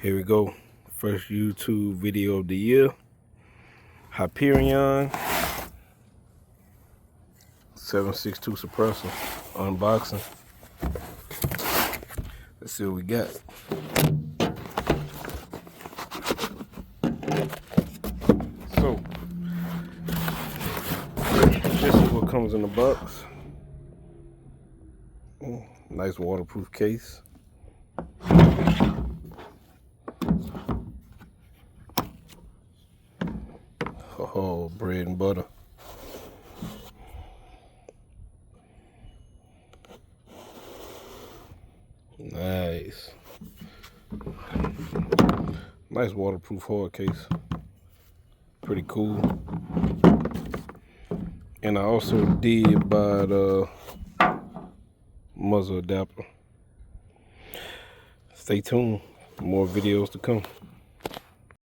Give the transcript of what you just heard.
Here we go. First YouTube video of the year. Hyperion 762 suppressor unboxing. Let's see what we got. So this is what comes in the box. Nice waterproof case. Oh, bread and butter. Nice. Nice waterproof hard case. Pretty cool. And I also did buy the muzzle adapter. Stay tuned. More videos to come.